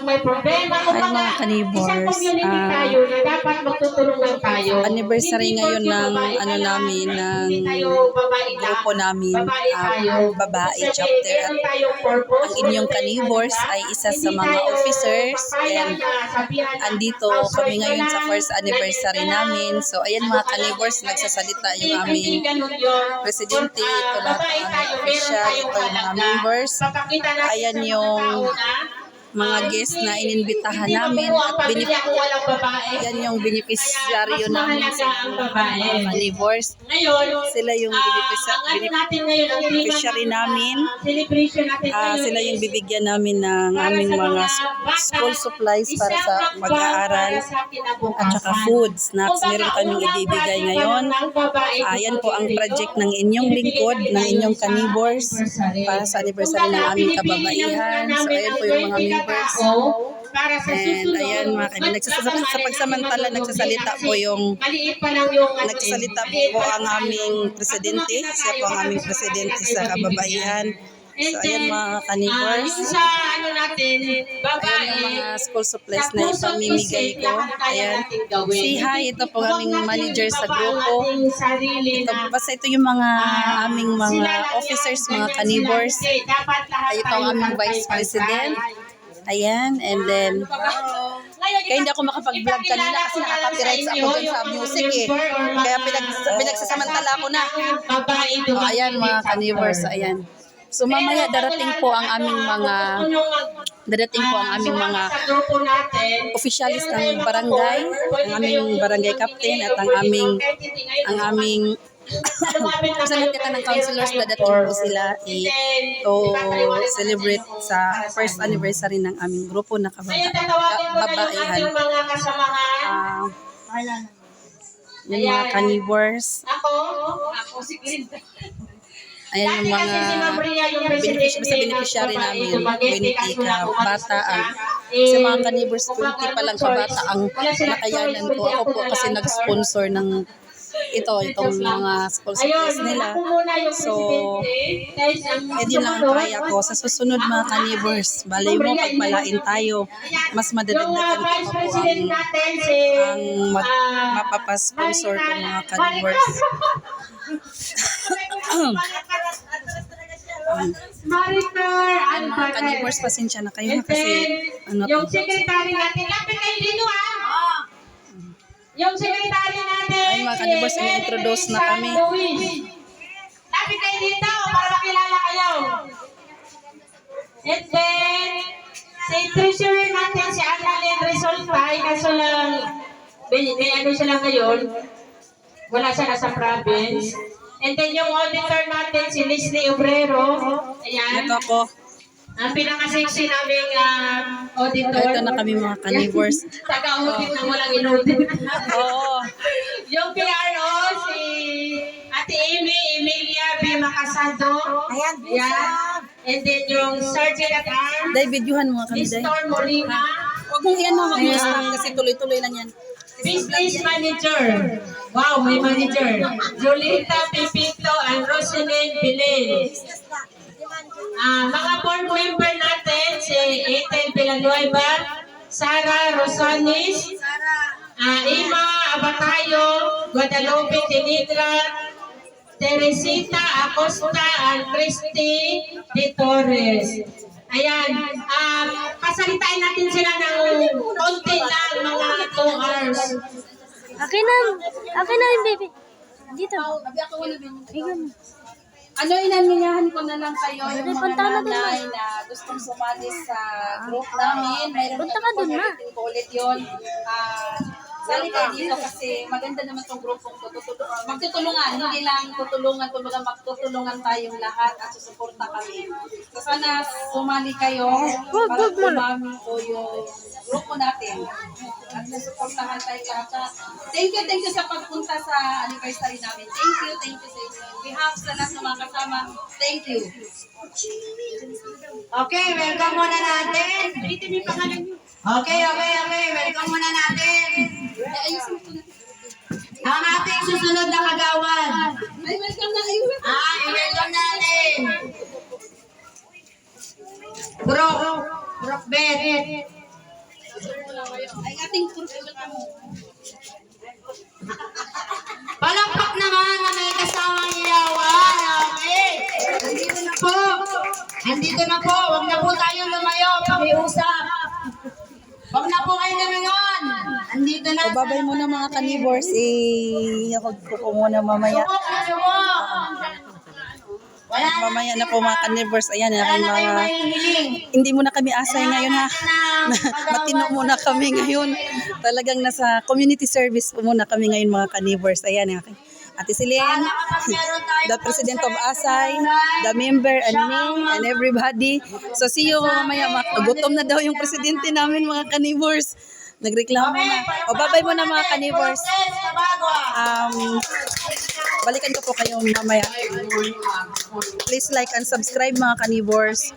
may problema. Kung Ay, mga kanibors, isang community tayo na dapat magtutulungan tayo. anniversary Hindi ngayon porke ng babae ano ka lang, namin, ng hindi tayo babae lang, grupo namin, babae tayo. babae Ibig sabihin, chapter. meron tayong purpose, Ang inyong meron tayong kanibors halaga. ay isa sa Hindi mga tayo officers, papayag and na sabihan na, andito housewife kami ka ngayon sa lang, first anniversary ganyan ka lang, namin. So ayan ano mga ka lang, kanibors, ganyan. nagsasalita Hindi, yung aming hindi ganun yun. presidente, ito lahat Babae ng tayo, aming meron official, tayong ito yung mga halaga. members. Papakita natin Ayan sa yung tao na mga guests na ininbitahan hindi namin mabuo at ang pamilya kung walang babae. yan yung beneficiaryo Kaya mas namin mahalaga sa ang babae. mga kanibors. Ngayon, Sila yung ang ano natin ngayon, ang beneficiary namin. celebration natin ngayon Sila yung is bibigyan namin ng para aming sa mga bata, school supplies para isang sa hakbang mag-aaral para sa kinabukasan. at saka food, snacks. Kumbaga, Meron kaming unang ibibigay project pa ngayon. lang ng babae Yan po ang dito, project ng inyong lingkod, ng inyong kanibors para sa anniversary ng aming kababaihan. So ayan po yung mga members. Para sa And susunod, ayan mga kanibors, sa pagsamantala nagsasalita po yung maliit pa lang yung nagsasalita po ang aming presidente. Siya po ang aming presidente sa kababaihan. So ayan mga kanibors. Yung sa ano natin, babae, Ayan yung mga school supplies na ipamimigay ko. Ayan. Si Hi, ito po ang aming manager sa grupo. Ito, basta ito yung mga aming mga officers, mga kanibors. Ay, ito ang aming vice president. Ayan, and then, kaya hindi ako makapag-vlog kanina kasi nakaka-copyrights ako dun sa music eh. Kaya pinagsasamantala ko na. Ayan mga kanibors, ayan. So mamaya darating po ang aming mga officialis ng barangay, ang aming barangay captain at ang aming sa lahat kita ng councilors, dadating po sila to celebrate sa first anniversary ng aming grupo na kababaihan. Yung mga kanibors. Ayan yung mga beneficiary namin, 20 ka bata ang sa mga kanibors, 20 pa lang kabata ang nakayanan ko. Ako po kasi nag-sponsor ng itong mga school supplies nila. So, din lang ang kaya ko. Sa susunod mga kanibors, balay mo, pagpalain tayo. Mas madadagdagan ko pa po ang mapapasponsor ko mga kanibors. Mga kanibors, pasensya na kayo kasi yung secretary natin, lapit kayo dito yung secretary natin, ay mga kanibors, ini-introduce na kami. Lapit kayo dito para makilala kayo. And then, si treasurer natin, si Annalyn Resulta, ay kaso lang, may ano siya lang ngayon, wala siya nasa province. And then yung auditor natin, si Leslie Obrero, ayan. Ito ako. Ang pinaka-sexy naming auditor. Ito na kami mga kanibors. Taga-audit na walang in-audit. Oo. Yung PRO, si Ate Emilia B. Macasado. Ayan, Ayan. And then yung Sergeant at Arms, Day, videohan mo kami, Day. Mr. Molina. Huwag mong iyan mo, huwag mong stop kasi tuloy-tuloy lang yan. Business Manager. Wow, may manager. Julita Pipito and Roselyn Bilin. Mga board member natin, si Ethel Villanueva, Sara Rosanis, Ima Abatayo, Guadalupe Tinidra, Teresita Acosta, and Christy De Torres. Ayan, pasalitain natin sila ng konti lang, mga 2 hours. Akin na yung baby. Dito. Ayun. Ano, inanyayahan ko na lang kayo yung mga punta ka na dun, nanay na gustong sumali sa group namin. Mayroon Punta ka dun, ma. ko ulit yun. Sali kayo dito kasi maganda naman tong grupong magtutulungan. Hindi lang magtutulungan tayong lahat at susuporta kami. So sana sumali kayo para tumami po yung grupo natin. At susuportahan tayo lahat. Thank you sa pagpunta sa anniversary namin. Thank you sa inyo. Behalf sa lahat ng mga kasama, thank you. Okay, welcome muna natin. Okay, welcome muna natin. Ang ating susunod na kagawad. Ay, welcome na kayo. I-welcome natin. Brok Bet. Palakpak naman na may kasamang iyawan. Okay. Andito na po. Huwag na po tayo lumayo. Pakiusap. Huwag na po kayo lumingon. Andito na. O babay muna mga kanibors. Ako ko muna mamaya. Subok na subok. Wala na. Mamaya na po mga kanibors. Ayan, Wala aking na kayong mga... mahihiling. Hindi muna kami asay ngayon ha. Matino muna kami ngayon. Talagang nasa community service po muna kami ngayon mga kanibors. Ayan, aking Ate Silen, the president of Asay, the member and me, and everybody. So see you mamaya. Gutom na daw yung presidente namin mga kanibors. Nagreklamo na. O babay mo na mga kanibors. Balikan ko po kayo mamaya. Please like and subscribe mga kanibors.